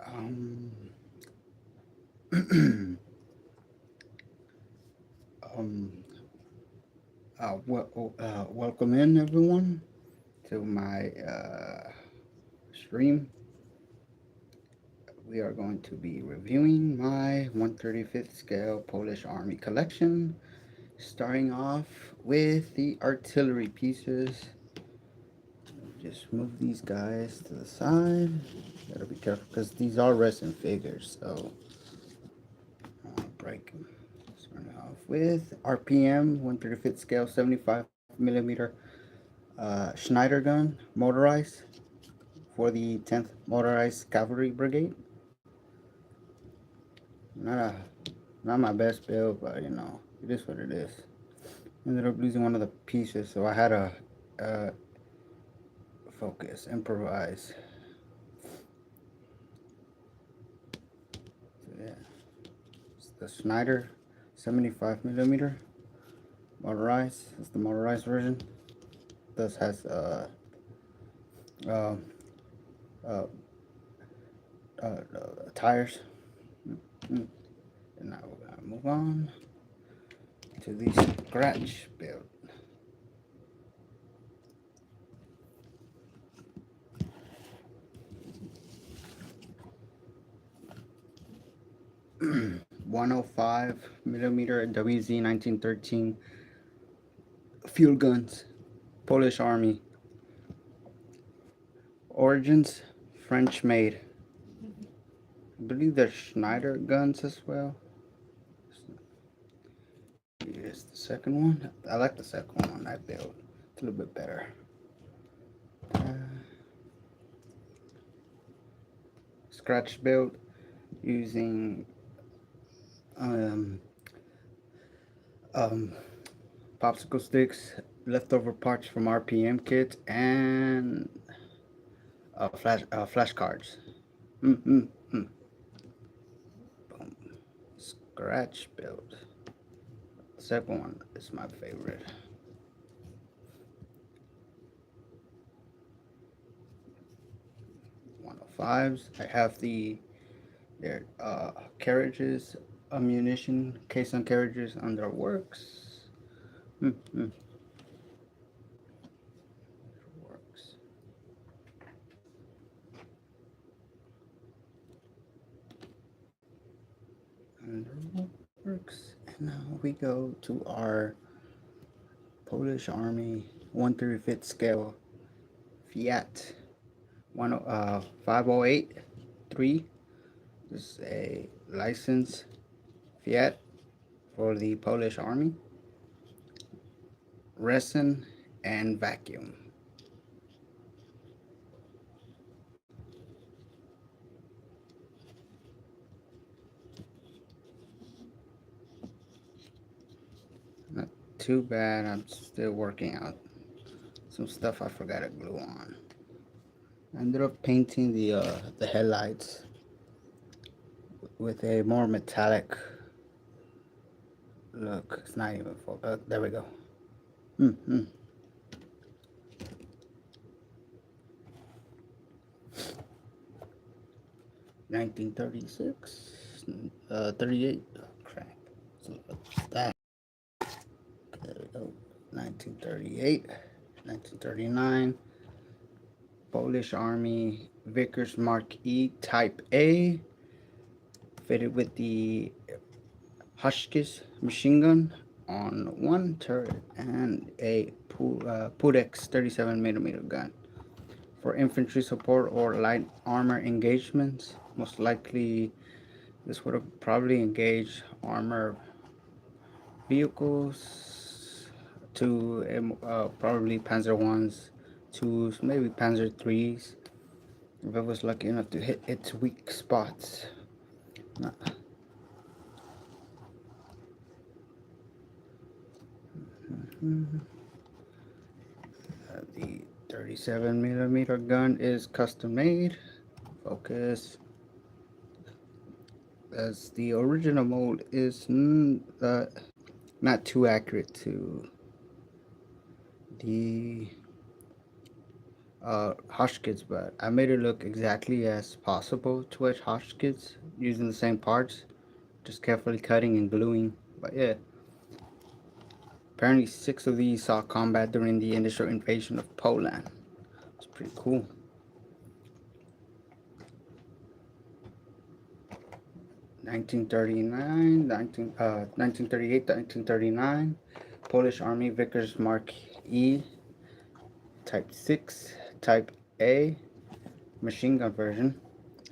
Um, um, welcome in everyone to my stream. We are going to be reviewing my 135th scale Polish Army collection, starting off with the artillery pieces. Just move these guys to the side. Gotta be careful because these are resin figures, so I'll break them. Starting off with RPM 135th scale 75 millimeter Schneider gun, motorized for the 10th Motorized Cavalry Brigade. Not a not my best build, but you know it is what it is. Ended up losing one of the pieces, so I had to uh, focus, improvise. So yeah, it's the Schneider 75 millimeter motorized. It's the motorized version. This has uh, uh, tires. Mm. And now we're gonna move on to the scratch build. 105 millimeter WZ 1913 field guns, Polish Army. Origins French made. I believe they're Schneider guns as well. Here's the second one. I like the second one on that build. It's a little bit better. Scratch build using um, um, popsicle sticks, leftover parts from RPM kits, and flashcards. Mm, mm, mm. Boom. Scratch build. Second one is my favorite. 105s. I have their carriages, ammunition, case on carriages under works. Mm, mm, works. Under works. And now we go to our Polish Army 135th scale Fiat 508 3. This is a license Fiat for the Polish Army. Resin and vacuum. Not too bad. I'm still working out some stuff I forgot to glue on. I ended up painting the headlights with a more metallic look. It's not even full. There we go. Mm-hmm. 1936, 38. Oh, crap. So that. There we go. 1938, 1939. Polish Army Vickers Mark E Type A, fitted with the Hotchkiss machine gun on one turret and a Pudex 37mm gun for infantry support or light armor engagements. Most likely, this would have probably engaged armor vehicles to probably Panzer ones, twos, maybe Panzer threes. If I was lucky enough to hit its weak spots. The 37mm gun is custom made. Focus. As the original mold is not too accurate to the Hotchkiss, but I made it look exactly as possible to a Hotchkiss using the same parts, just carefully cutting and gluing. But yeah, apparently 6 of these saw combat during the initial invasion of Poland. It's pretty cool. 1938 to 1939, Polish Army Vickers Mark E, Type 6, Type A, machine gun version.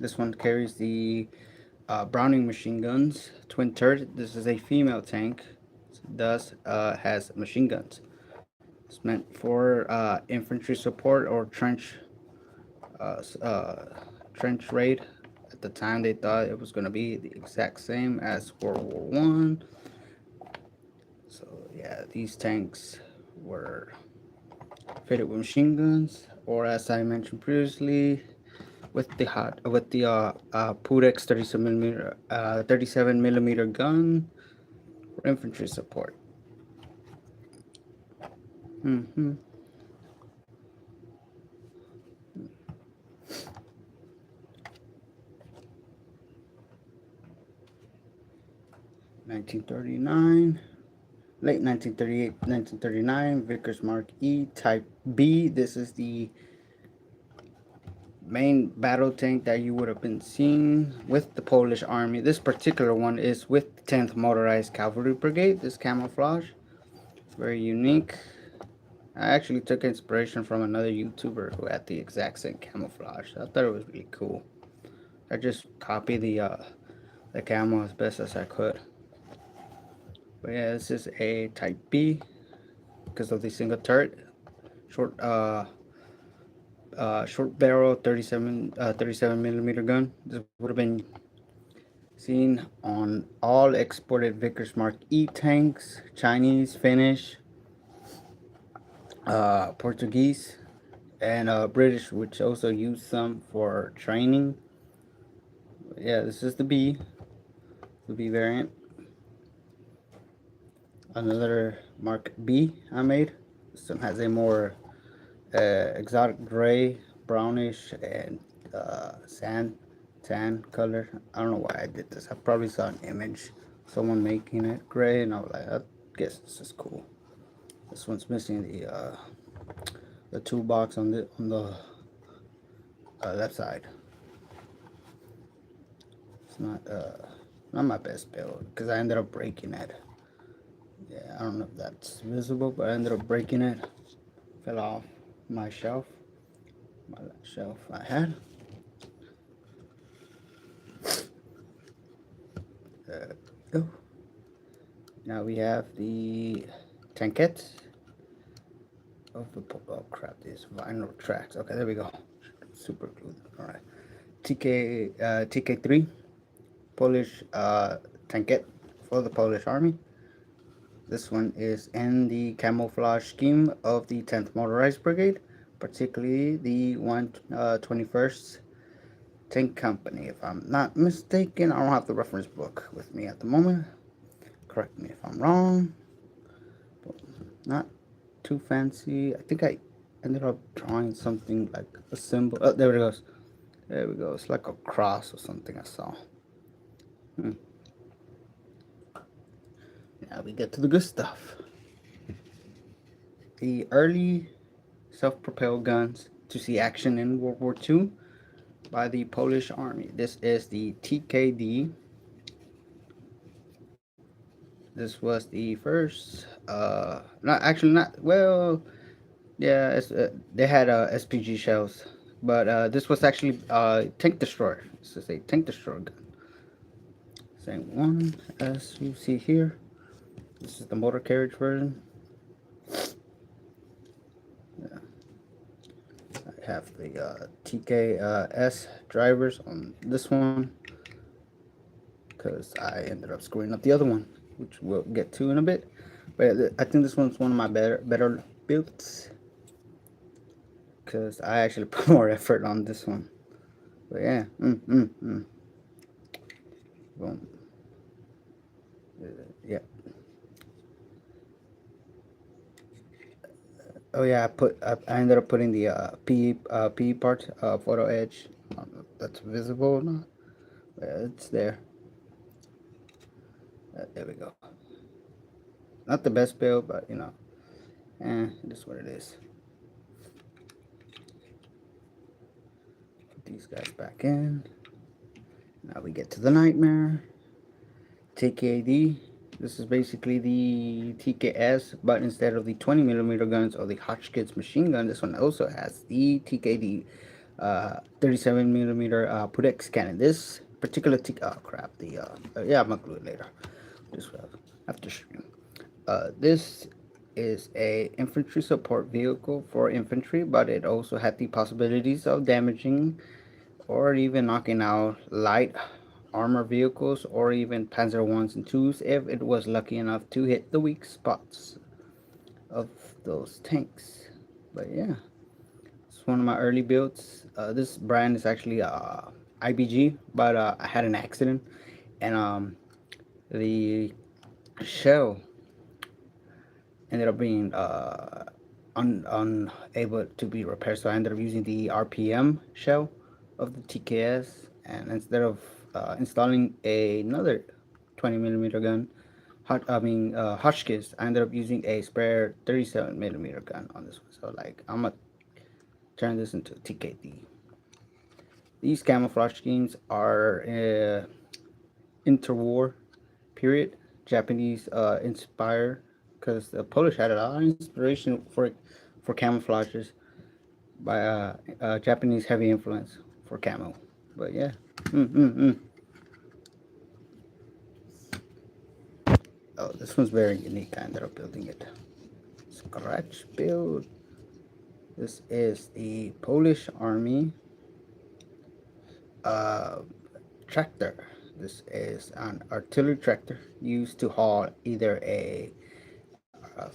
This one carries the Browning machine guns, twin turret. This is a female tank. Thus, has machine guns. It's meant for infantry support or uh, uh, trench raid. At the time, they thought it was going to be the exact same as World War One. So yeah, these tanks were fitted with machine guns, or as I mentioned previously, with the Pudex 37mm gun for infantry support. Mm-hmm. 1939, late 1938, 1939, Vickers Mark E Type B. This is the main battle tank that you would have been seeing with the Polish Army. This particular one is with the 10th Motorized Cavalry Brigade. This camouflage, very unique. I actually took inspiration from another YouTuber who had the exact same camouflage. I thought it was really cool. I just copied the camo as best as I could. But yeah, this is a Type B because of the single turret, short short barrel 37mm gun. This would have been seen on all exported Vickers Mark E tanks, Chinese, Finnish, Portuguese, and British, which also use some for training. Yeah, this is the B variant. Another Mark B I made. This one has a more exotic gray, brownish, and sand tan color. I don't know why I did this. I probably saw an image, someone making it gray, and I was like, I guess this is cool. This one's missing the toolbox on the left side. It's not my best build because I ended up breaking it. Yeah, I don't know if that's visible, but I ended up breaking it. Fell off my shelf, my shelf I had. Oh, now we have the Tankette of the oh crap, these vinyl tracks. Okay, there we go. Super glued. All right, TK3 Polish Tankette for the Polish Army. This one is in the camouflage scheme of the 10th Motorized Brigade, particularly the 121st Tank Company. If I'm not mistaken, I don't have the reference book with me at the moment. Correct me if I'm wrong. But not too fancy. I think I ended up drawing something like a symbol. Oh, there it goes. There we go. It's like a cross or something I saw. Now we get to the good stuff. The early self-propelled guns to see action in World War II by the Polish Army. This is the TKD. This was the first, not actually not, well, yeah, they had SPG shells, but this was actually tank destroyer. This is a tank destroyer gun. Same one as you see here. This is the motor carriage version. Yeah. I have the TKS drivers on this one because I ended up screwing up the other one, which we'll get to in a bit. But I think this one's one of my better builds because I actually put more effort on this one. But yeah, boom. Yeah. Oh yeah, I ended up putting the P part photo edge. That's visible or not? Yeah, it's there. There we go. Not the best build, but you know, it is what it is. Put these guys back in. Now we get to the nightmare. TKD. This is basically the TKS, but instead of the 20mm guns or the Hotchkiss machine gun, this one also has the TKD 37mm Pudex cannon. This particular oh crap, yeah, I'm gonna glue it later. Just after stream. This is a infantry support vehicle for infantry, but it also had the possibilities of damaging or even knocking out light armor vehicles or even Panzer 1s and 2s if it was lucky enough to hit the weak spots of those tanks. But yeah, it's one of my early builds. This brand is actually IBG, but I had an accident and the shell ended up being unable to be repaired, so I ended up using the RPM shell of the TKS, and instead of installing another 20mm gun, Hotchkiss, I ended up using a spare 37mm gun on this one. So like I'm gonna turn this into TKD. These camouflage schemes are interwar period Japanese inspired, because the Polish had a lot of inspiration for camouflages by Japanese heavy influence for camo. But yeah, oh, this one's very unique. I ended up building it. Scratch build. This is the Polish Army tractor. This is an artillery tractor used to haul either a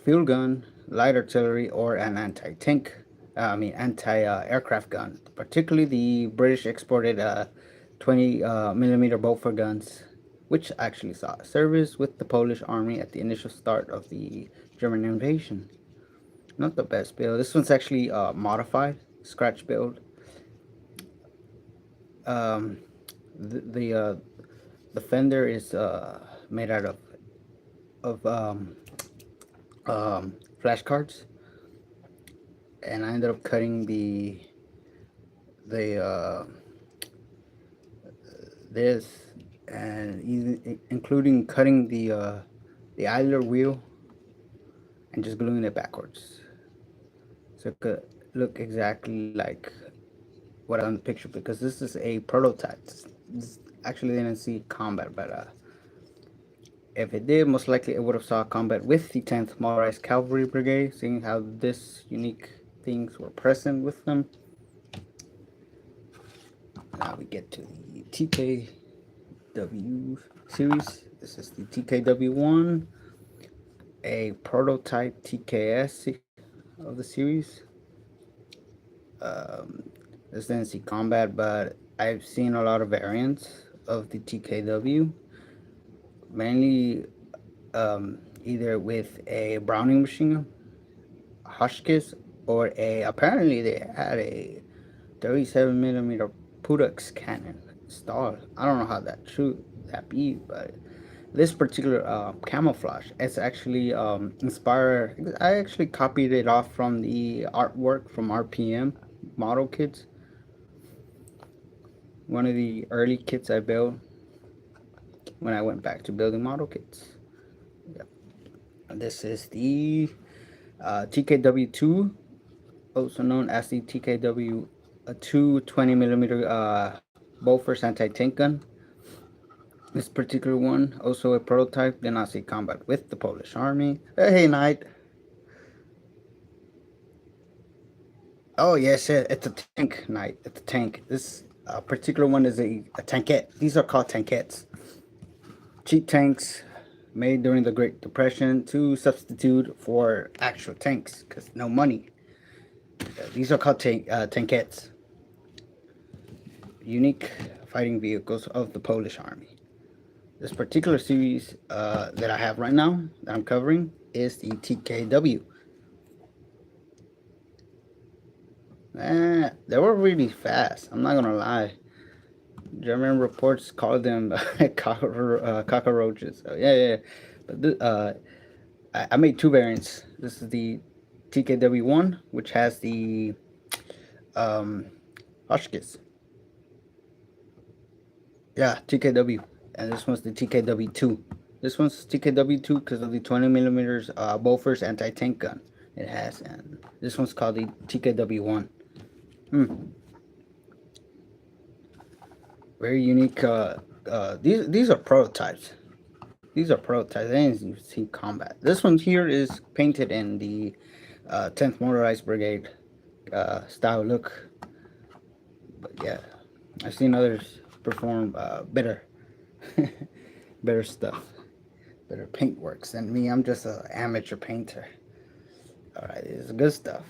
field gun, light artillery, or an anti-tank anti-aircraft gun. Particularly, the British exported 20 millimeter Bofor guns, which actually saw service with the Polish army at the initial start of the German invasion. Not the best build. This one's actually modified, scratch build. Um, the the, uh, the fender is made out of flashcards, and I ended up cutting the this, and even including cutting the idler wheel and just gluing it backwards, so it could look exactly like what I on the picture, because this is a prototype. This actually didn't see combat, but if it did, most likely it would have saw combat with the 10th Motorized Cavalry Brigade, seeing how this unique things were present with them. Now we get to the TKW series. This is the TKW1, a prototype TKS of the series. Um, this didn't see combat, but I've seen a lot of variants of the TKW, mainly either with a Browning machine gun, Hotchkiss, or a apparently they had a 37 millimeter Pudux cannon installed. I don't know how that true that be, but this particular camouflage, it's actually inspired. I actually copied it off from the artwork from RPM model kits. One of the early kits I built when I went back to building model kits. Yep. This is the TKW2, also known as the TKW2 20 millimeter Bofors anti-tank gun. This particular one, also a prototype, did not see combat with the Polish army. Hey, Knight. Oh, yes, it's a tank, Knight. It's a tank. This particular one is a tankette. These are called tankettes. Cheap tanks made during the Great Depression to substitute for actual tanks because no money. These are called tankettes. Unique fighting vehicles of the Polish army. This particular series that I have right now that I'm covering is the TKW. They were really fast. I'm not gonna lie. German reports called them cockroaches. So yeah. But I made two variants. This is the TKW1, which has the um, Hotchkiss. Yeah, TKW, and this one's the TKW2. This one's TKW2 because of the 20 millimeters Bofors anti-tank gun it has, and this one's called the TKW1. Very unique. These are prototypes. These are prototypes. They didn't see combat. This one here is painted in the 10th Motorized Brigade style look. But yeah, I've seen others perform better, better stuff, better paintworks than me. I'm just an amateur painter. All right, this is good stuff.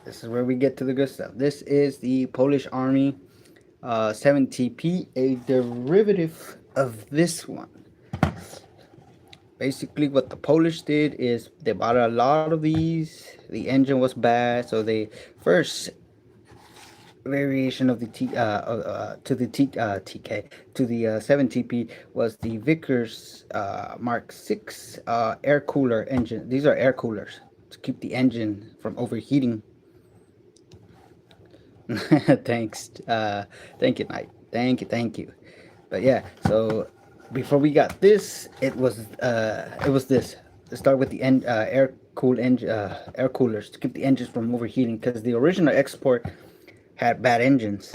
This is where we get to the good stuff. This is the Polish Army 7TP, a derivative of this one. Basically, what the Polish did is they bought a lot of these. The engine was bad, so they first variation of the TK to the 7TP was the Vickers Mark 6 air cooler engine. These are air coolers to keep the engine from overheating. Thanks. Thank you, Knight. Thank you. But yeah, so before we got this, it was this. To start with the air cooled engine, air coolers to keep the engines from overheating, because the original export had bad engines.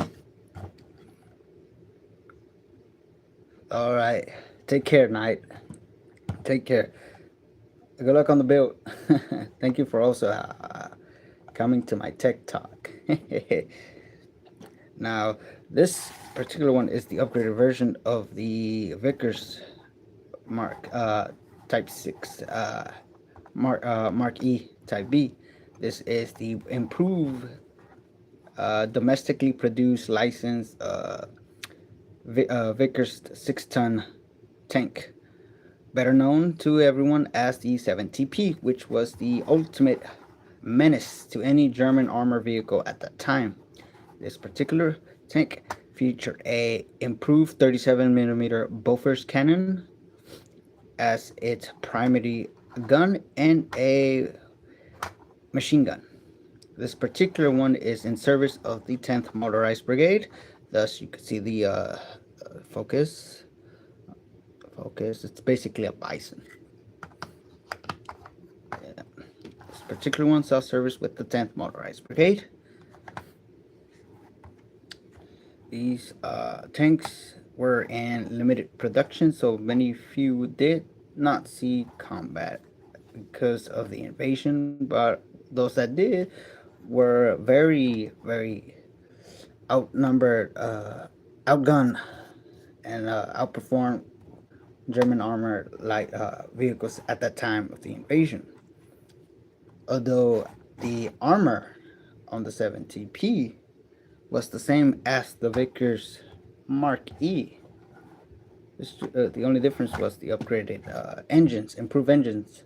All right, take care, Knight. Take care. Good luck on the build. Thank you for also coming to my tech talk. Now, this particular one is the upgraded version of the Vickers Mark Type 6 Mark E Type B. This is the improved domestically produced, licensed Vickers 6-ton tank, better known to everyone as the 7TP, which was the ultimate menace to any German armor vehicle at that time. This particular tank featured a improved 37mm Bofors cannon as its primary gun and a machine gun. This particular one is in service of the 10th Motorized Brigade. Thus, you can see the focus. Focus. It's basically a bison. Yeah. This particular one saw service with the 10th Motorized Brigade. These tanks were in limited production, so many few did not see combat because of the invasion, but those that did were very outnumbered, outgunned, and outperformed German armored light vehicles at that time of the invasion. Although the armor on the 7TP was the same as the Vickers Mark E. The only difference was the upgraded engines, improved engines,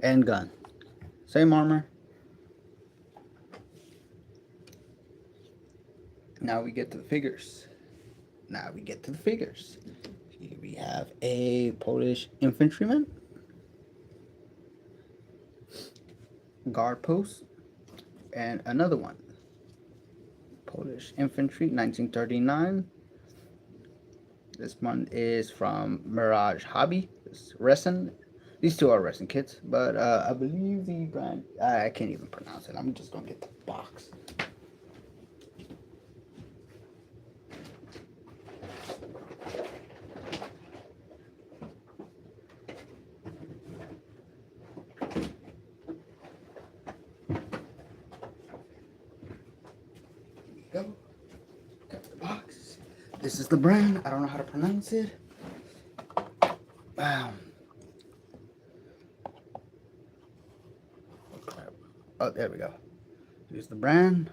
and gun. Same armor. Now we get to the figures. Here we have a Polish infantryman, guard post, and another one. Polish infantry, 1939. This one is from Mirage Hobby. This resin. These two are resin kits, but I believe the brand, I can't even pronounce it. I'm just gonna get the box. Go. Got the box. This is the brand. I don't know how to pronounce it. Wow. Oh, crap. Oh, there we go. Here's the brand.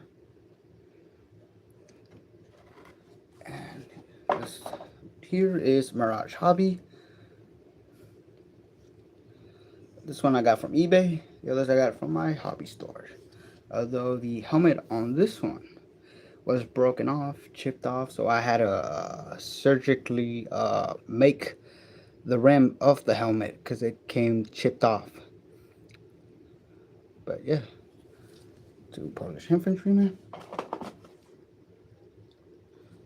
And this here is Mirage Hobby. This one I got from eBay. The others I got from my hobby store. Although the helmet on this one was broken off, chipped off, so I had to surgically make the rim of the helmet because it came chipped off. But yeah, two Polish infantrymen.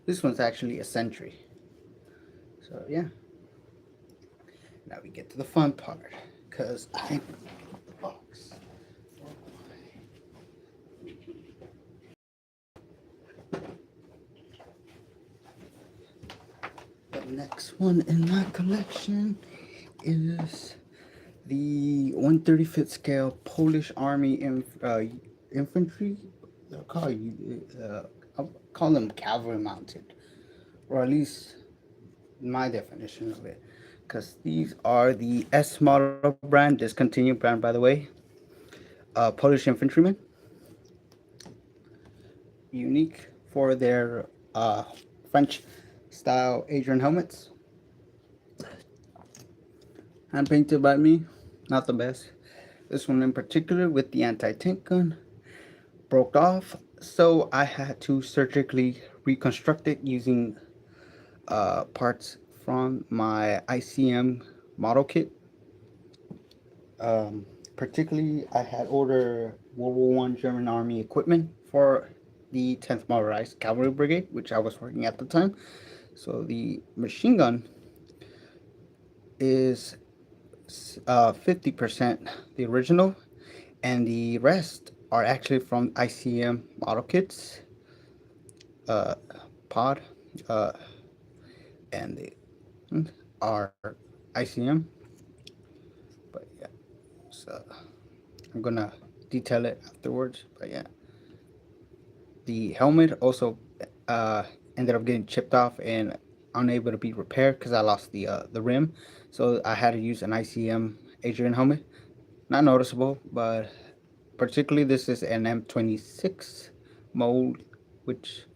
This one's actually a sentry. So yeah. Now we get to the fun part, because I the box. The next one in my collection is the 135th scale Polish Army infantry. They'll I'll call them cavalry mounted, or at least my definition of it, because these are the S model brand, discontinued brand by the way. Polish infantrymen, unique for their French style Adrian helmets. Hand painted by me, not the best. This one in particular with the anti-tank gun broke off, so I had to surgically reconstruct it using parts from my ICM model kit. Particularly, I had ordered World War One German Army equipment for the 10th Motorized Cavalry Brigade, which I was working at the time. So the machine gun is 50% the original, and the rest are actually from ICM model kits, pod, and they are ICM. But yeah, so I'm gonna detail it afterwards. But yeah, the helmet also ended up getting chipped off and unable to be repaired because I lost the rim. So I had to use an ICM Adrian helmet. Not noticeable, but particularly this is an M26 mold, which,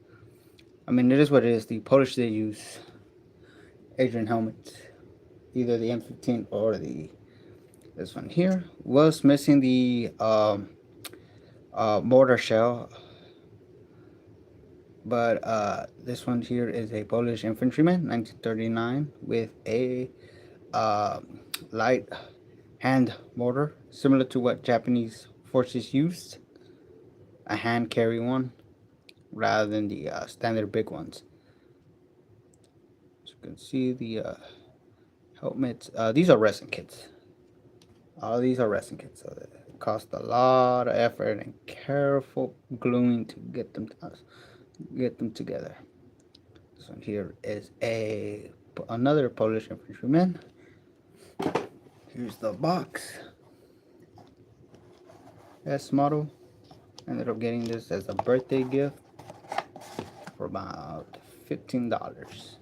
I mean, it is what it is. The Polish, they use Adrian helmets, either the M15 or the this one here. Was missing the mortar shell, but this one here is a Polish infantryman, 1939, with a uh, light hand mortar, similar to what Japanese forces used, a hand carry one rather than the standard big ones. As you can see, the helmets. These are resin kits. All these are resin kits, so it cost a lot of effort and careful gluing to get them together. This one here is another Polish infantryman. Here's the box. S model. Ended up getting this as a birthday gift for about $15.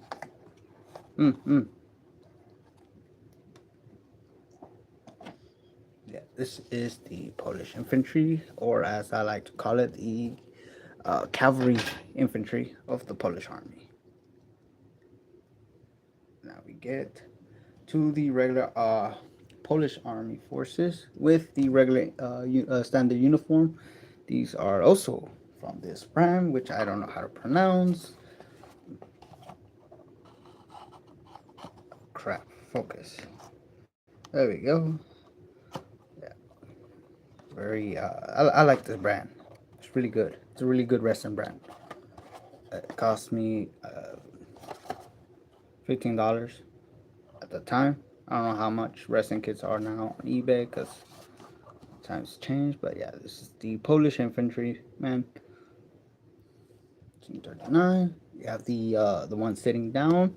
Yeah, this is the Polish infantry, or as I like to call it, the cavalry infantry of the Polish army. Now we get to the regular Polish army forces with the regular standard uniform. These are also from this brand, which I don't know how to pronounce. Crap, focus. There we go. Yeah, very. I like this brand. It's really good. It's a really good wrestling brand. It cost me $15 at the time. I don't know how much wrestling kits are now on eBay because times change. But yeah, this is the Polish infantry man. 1939. You have the one sitting down,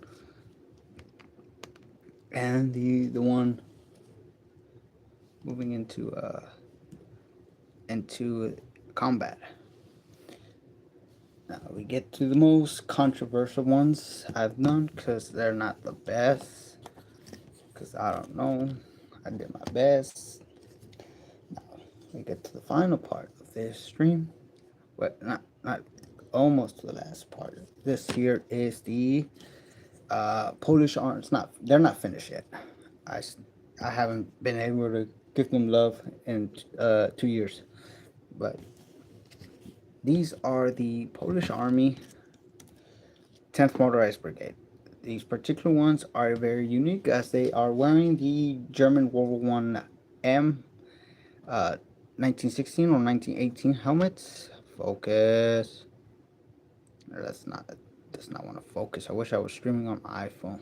and the one moving into combat. Now we get to the most controversial ones I've done because they're not the best. Because I don't know, I did my best. Now we get to the final part of this stream. But not almost to the last part. This here is the Polish arms. They're not finished yet. I haven't been able to give them love in 2 years, but these are the Polish Army 10th Motorized Brigade. These particular ones are very unique as they are wearing the German World War One M 1916 or 1918 helmets. Focus. Does not want to focus. I wish I was streaming on my iPhone,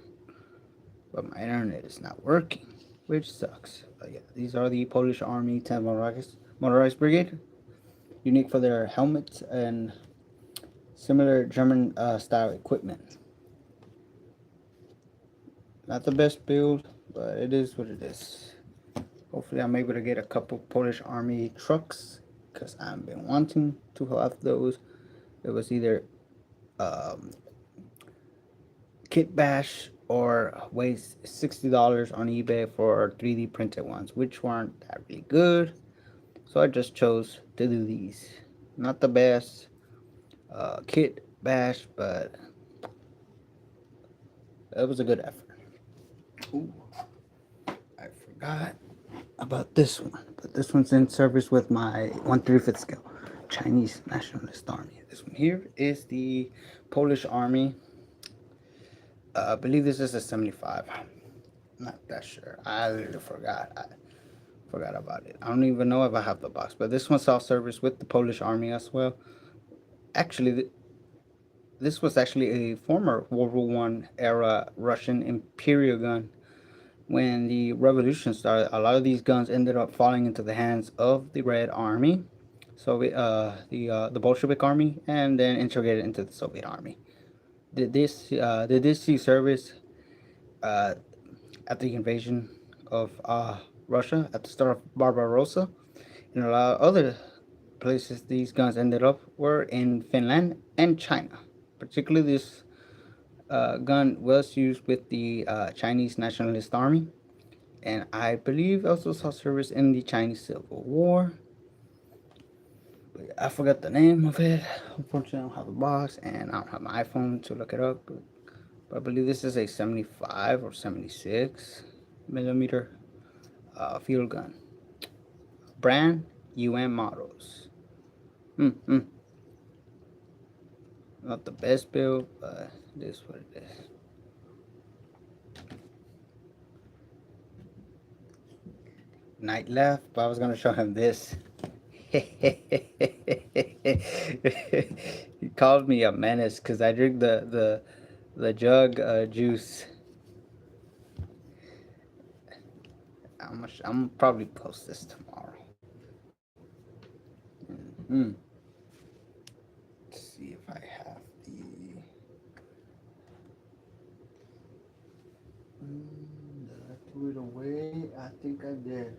but my internet is not working, which sucks. But yeah, these are the Polish Army 10th Motorized Brigade, unique for their helmets and similar German style equipment. Not the best build, but it is what it is. Hopefully I'm able to get a couple Polish Army trucks because I've been wanting to have those. It was either kit bash or waste $60 on eBay for 3D printed ones, which weren't that really good. So I just chose to do these. Not the best kit bash, but it was a good effort. Ooh, I forgot about this one, but this one's in service with my 1/35 scale Chinese Nationalist Army. This one here is the Polish Army. I believe this is a 75. Not that sure. I literally forgot. I forgot about it. I don't even know if I have the box, but this one saw service with the Polish Army as well. Actually, this was actually a former World War One era Russian Imperial gun. When the revolution started, a lot of these guns ended up falling into the hands of the Red Army, the Bolshevik Army, and then integrated into the Soviet Army. Did this see service at the invasion of Russia at the start of Barbarossa? And a lot of other places these guns ended up were in Finland and China. Particularly, this gun was used with the Chinese Nationalist Army, and I believe also saw service in the Chinese Civil War. But I forgot the name of it. Unfortunately, I don't have the box and I don't have my iPhone to look it up. But I believe this is a 75 or 76 millimeter field gun. Brand models. Hmm. Not the best build, but this is what it is. Night left, but I was gonna show him this. He called me a menace because I drink the jug juice. I'm probably post this tomorrow. Hmm. Let's see if I have the. Did I threw it away? I think I did.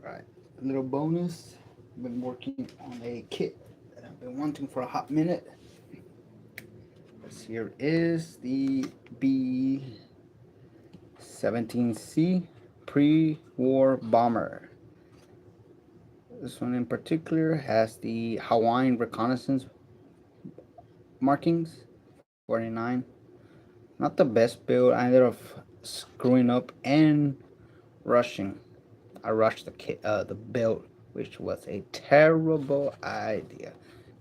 All right, a little bonus. I've been working on a kit that I've been wanting for a hot minute. Here is the B-17C pre-war bomber. This one in particular has the Hawaiian reconnaissance markings, 49. Not the best build. I ended up screwing up and rushing. I rushed the build, which was a terrible idea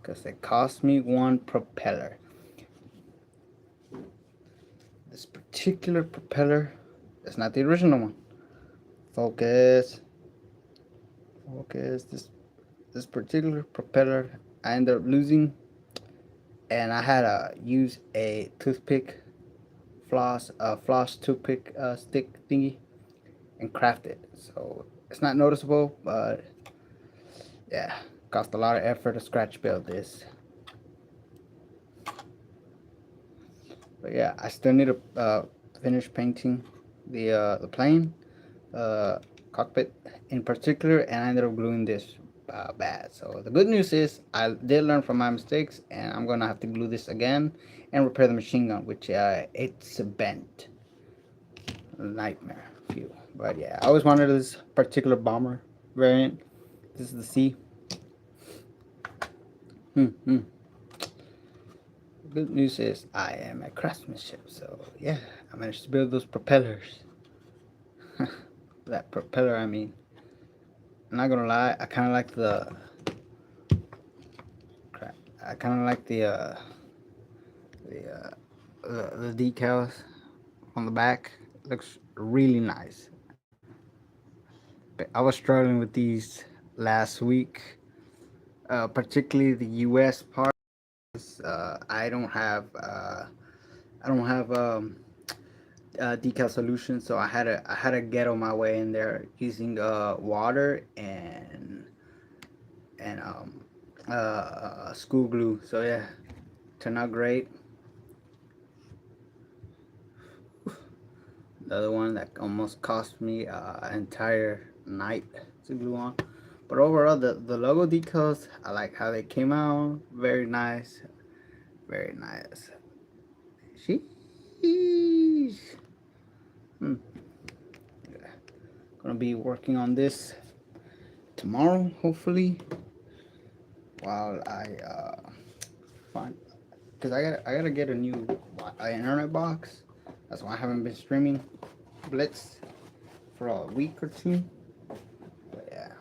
because it cost me one propeller. This particular propeller is not the original one. Focus. This particular propeller I ended up losing, and I had to use a toothpick floss toothpick stick thingy and craft it. So it's not noticeable, but yeah, cost a lot of effort to scratch build this. But yeah, I still need to finish painting the plane, cockpit in particular, and I ended up gluing this bad. So the good news is I did learn from my mistakes, and I'm gonna have to glue this again and repair the machine gun, which it's bent. Nightmare fuel. But yeah, I always wanted this particular bomber variant. This is the C. Good news is I am a craftsmanship, so yeah, I managed to build those propellers. That propeller, I mean. I'm not gonna lie, I kind of like the crap. I kind of like the decals on the back. Looks really nice. But I was struggling with these last week, particularly the U.S. part. I don't have decal solution, so I had to get on my way in there using water and school glue. So yeah, turned out great. The other one that almost cost me an entire night to glue on. But overall, the logo decals, I like how they came out. Very nice. Very nice. Sheesh. Hmm. Yeah. Gonna be working on this tomorrow, hopefully. While I find, because I gotta get a new internet box. That's why I haven't been streaming Blitz for a week or two. But yeah,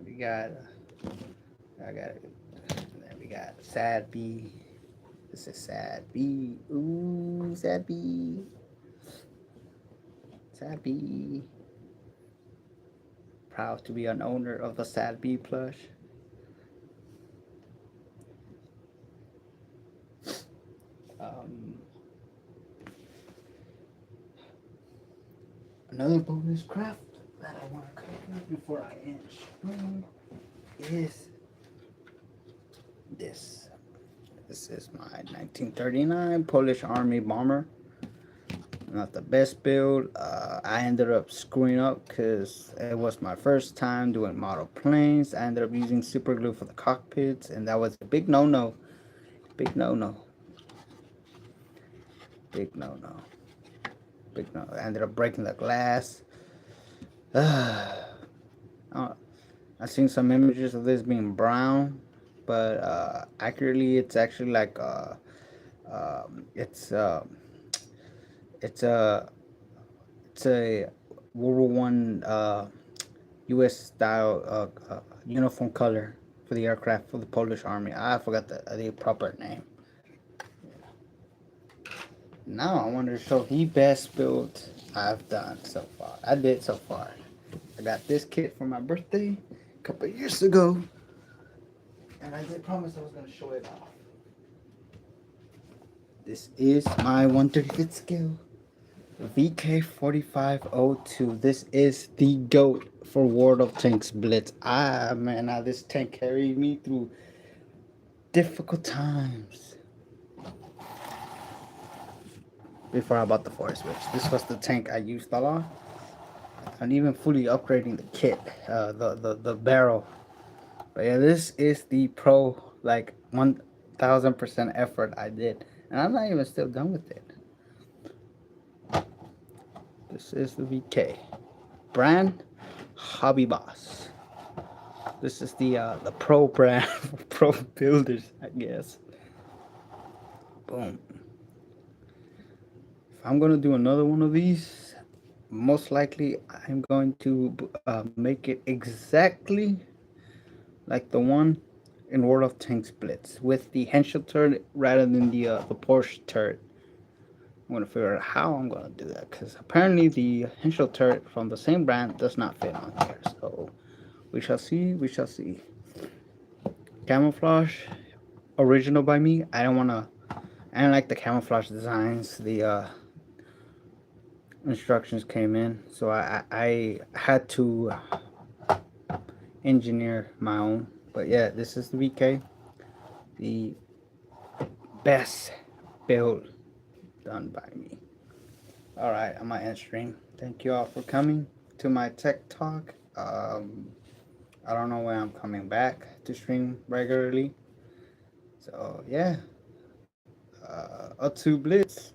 we got I got it. Then we got Sad B. This is Sad B. Ooh, Sad B. Sad B. Proud to be an owner of the Sad B plush. Another bonus craft that I want to cover before I end stream is this. This is my 1939 Polish Army bomber. Not the best build. I ended up screwing up because it was my first time doing model planes. I ended up using super glue for the cockpits, and that was a big no-no. Big no-no. Big no-no. Big no. I ended up breaking the glass. I've seen some images of this being brown, but accurately, it's actually like it's it's a it's a World War I U.S. style uniform color for the aircraft for the Polish Army. I forgot the proper name. Now I want to show the best build I've done so far. I did so far. I got this kit for my birthday a couple years ago, and I did promise I was gonna show it off. This is my 135th scale VK4502. This is the GOAT for World of Tanks Blitz. Ah man, now this tank carried me through difficult times before I bought the Forest Switch. This was the tank I used a lot. And even fully upgrading the kit, the barrel. But yeah, this is the pro, like 1000% effort I did, and I'm not even still done with it. This is the VK brand, Hobby Boss. This is the pro brand for pro builders, I guess. Boom. If I'm gonna do another one of these, most likely I'm going to make it exactly like the one in World of Tanks Blitz with the Henschel turret rather than the Porsche turret. I'm gonna figure out how I'm gonna do that because apparently the Henschel turret from the same brand does not fit on here. So we shall see. We shall see. Camouflage, original by me. I don't wanna. I don't like the camouflage designs. The instructions came in, so I had to engineer my own. But yeah, this is the VK, the best build done by me. All right, I'm gonna end stream. Thank you all for coming to my tech talk. I don't know when I'm coming back to stream regularly. So yeah, up to Blitz.